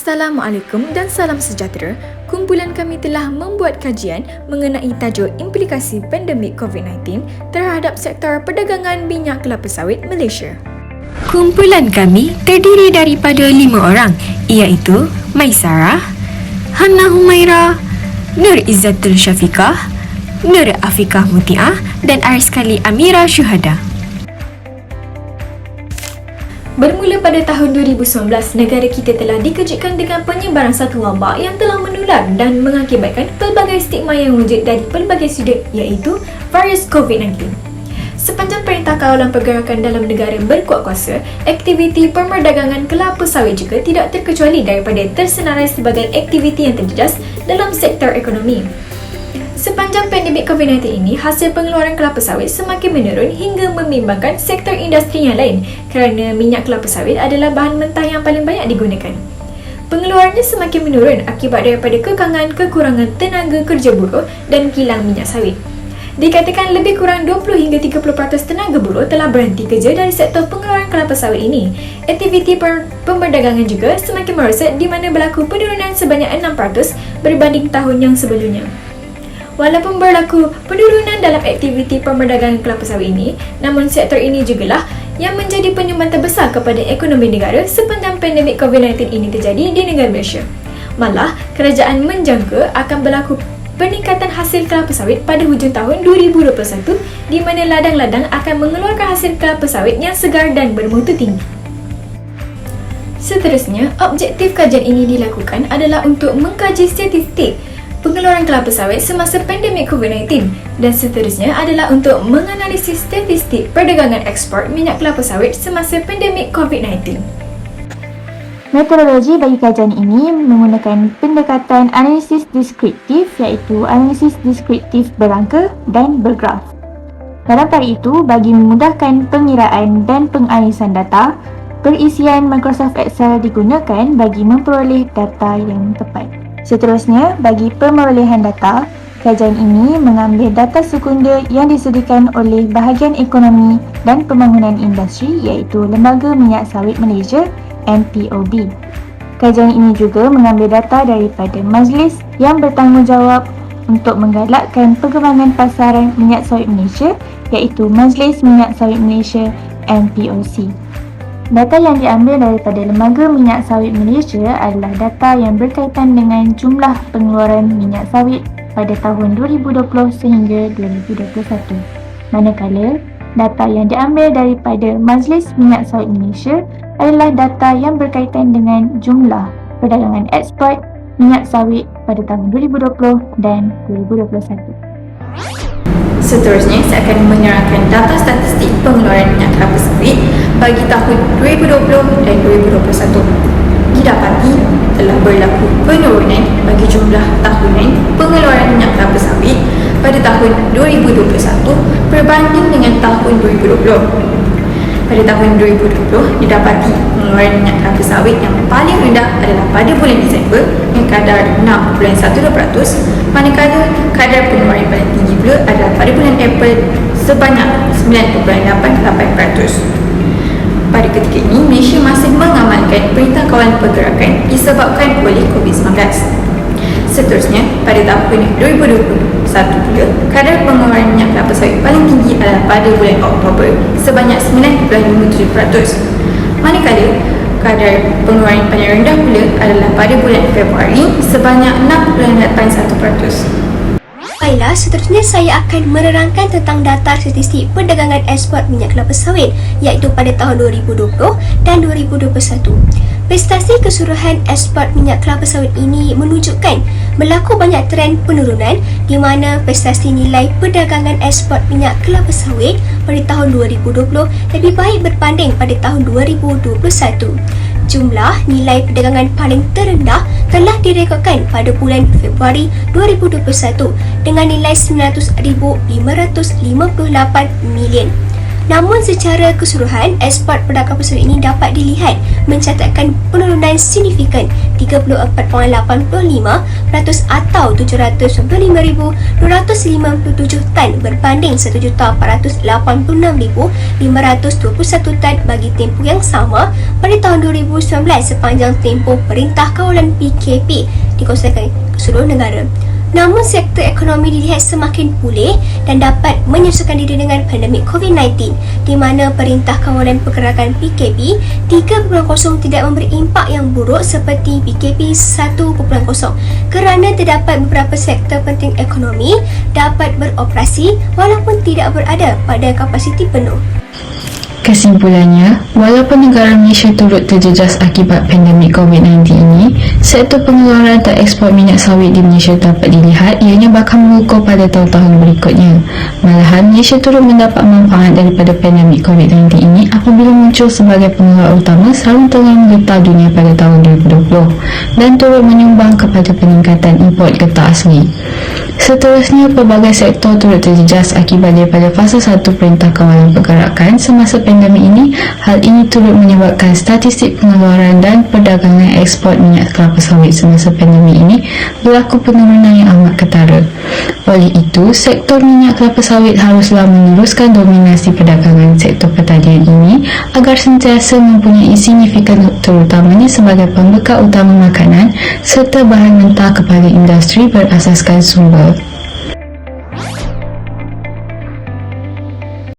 Assalamualaikum dan salam sejahtera. Kumpulan kami telah membuat kajian mengenai tajuk implikasi pandemik COVID-19 terhadap sektor perdagangan minyak kelapa sawit Malaysia. Kumpulan kami terdiri daripada 5 orang, iaitu Maisarah, Hana Humaira, Nur Izzatul Syafiqah, Nur Afiqah Mutiah dan Ariskali Amira Syuhada. Bermula pada tahun 2019, negara kita telah dikejutkan dengan penyebaran satu wabak yang telah menular dan mengakibatkan pelbagai stigma yang wujud dari pelbagai sudut, iaitu virus COVID-19. Sepanjang Perintah Kawalan Pergerakan dalam negara berkuat kuasa, aktiviti perdagangan kelapa sawit juga tidak terkecuali daripada tersenarai sebagai aktiviti yang terjejas dalam sektor ekonomi. Sepanjang pandemik COVID-19 ini, hasil pengeluaran kelapa sawit semakin menurun hingga membimbangkan sektor industri yang lain kerana minyak kelapa sawit adalah bahan mentah yang paling banyak digunakan. Pengeluarannya semakin menurun akibat daripada kekurangan tenaga kerja buruh dan kilang minyak sawit. Dikatakan lebih kurang 20 hingga 30% tenaga buruh telah berhenti kerja dari sektor pengeluaran kelapa sawit ini. Aktiviti perdagangan juga semakin merosot di mana berlaku penurunan sebanyak 6% berbanding tahun yang sebelumnya. Walaupun berlaku penurunan dalam aktiviti perdagangan kelapa sawit ini, namun sektor ini jugalah yang menjadi penyumbang terbesar kepada ekonomi negara sepanjang pandemik COVID-19 ini terjadi di negara Malaysia. Malah, kerajaan menjangka akan berlaku peningkatan hasil kelapa sawit pada hujung tahun 2021 di mana ladang-ladang akan mengeluarkan hasil kelapa sawit yang segar dan bermutu tinggi. Seterusnya, objektif kajian ini dilakukan adalah untuk mengkaji statistik pengeluaran kelapa sawit semasa pandemik COVID-19 dan seterusnya adalah untuk menganalisis statistik perdagangan ekspor minyak kelapa sawit semasa pandemik COVID-19. Metodologi bagi kajian ini menggunakan pendekatan analisis deskriptif, iaitu analisis deskriptif berangka dan bergraf. Dalam pada itu, bagi memudahkan pengiraan dan penganalisan data, perisian Microsoft Excel digunakan bagi memperoleh data yang tepat. Seterusnya, bagi pemerolehan data, kajian ini mengambil data sekunder yang disediakan oleh Bahagian Ekonomi dan Pembangunan Industri, iaitu Lembaga Minyak Sawit Malaysia MPOB. Kajian ini juga mengambil data daripada majlis yang bertanggungjawab untuk menggalakkan perkembangan pasaran minyak sawit Malaysia, iaitu Majlis Minyak Sawit Malaysia MPOC. Data yang diambil daripada Lembaga Minyak Sawit Malaysia adalah data yang berkaitan dengan jumlah pengeluaran minyak sawit pada tahun 2020 sehingga 2021. Manakala, data yang diambil daripada Majlis Minyak Sawit Malaysia adalah data yang berkaitan dengan jumlah perdagangan ekspor minyak sawit pada tahun 2020 dan 2021. Seterusnya, saya akan menyerahkan data statistik pengeluaran minyak kelapa sawit bagi tahun 2020 dan 2021. Didapati telah berlaku penurunan bagi jumlah tahunan pengeluaran minyak kelapa sawit pada tahun 2021 berbanding dengan tahun 2020. Pada tahun 2020, didapati pengeluaran minyak kelapa sawit yang paling rendah adalah pada bulan Disember yang kadar 6.12%, manakala kadar pengeluaran paling tinggi pula adalah pada bulan April sebanyak 9.88%. Pada ketika ini, Malaysia masih mengamalkan Perintah Kawalan Pergerakan disebabkan oleh COVID-19. Seterusnya, pada tahun 2021 pula, kadar pengeluaran minyak kelapa sawit paling tinggi adalah pada bulan Oktober sebanyak 9.57%. Manakala, kadar pengeluaran paling rendah pula adalah pada bulan Februari sebanyak 6.81%. Baiklah, seterusnya saya akan menerangkan tentang data statistik perdagangan ekspor minyak kelapa sawit iaitu pada tahun 2020 dan 2021. Prestasi keseluruhan ekspor minyak kelapa sawit ini menunjukkan berlaku banyak trend penurunan di mana prestasi nilai perdagangan ekspor minyak kelapa sawit pada tahun 2020 lebih baik berbanding pada tahun 2021. Jumlah nilai perdagangan paling terendah telah direkodkan pada bulan Februari 2021 dengan nilai 900,558 million. Namun secara keseluruhan, ekspor produk kelapa sawit ini dapat dilihat mencatatkan penurunan signifikan 34.85% atau 795,257 tan berbanding 1,486,521 tan bagi tempoh yang sama pada tahun 2019 sepanjang tempoh Perintah Kawalan PKP dikonsumsikan ke seluruh negara. Namun sektor ekonomi dilihat semakin pulih dan dapat menyesuaikan diri dengan pandemik COVID-19 di mana Perintah Kawalan Pergerakan PKP 3.0 tidak memberi impak yang buruk seperti PKP 1.0 kerana terdapat beberapa sektor penting ekonomi dapat beroperasi walaupun tidak berada pada kapasiti penuh. Kesimpulannya, walaupun negara Malaysia turut terjejas akibat pandemik COVID-19 ini, sektor pengeluaran dan ekspor minyak sawit di Malaysia dapat dilihat ianya bakal mengukuh pada tahun-tahun berikutnya. Malahan, Malaysia turut mendapat manfaat daripada pandemik COVID-19 ini apabila muncul sebagai pengeluar utama sarung tangan getah dunia pada tahun 2020 dan turut menyumbang kepada peningkatan import getah asli. Seterusnya, pelbagai sektor turut terjejas akibat daripada fasa 1 Perintah Kawalan Pergerakan semasa pandemik ini. Hal ini turut menyebabkan statistik pengeluaran dan perdagangan ekspor minyak kelapa sawit semasa pandemik ini berlaku penurunan yang amat ketara. Oleh itu, sektor minyak kelapa sawit haruslah meneruskan dominasi perdagangan sektor pertanian ini agar sentiasa mempunyai signifikan terutamanya sebagai pembekal utama makanan serta bahan mentah kepada industri berasaskan sumber.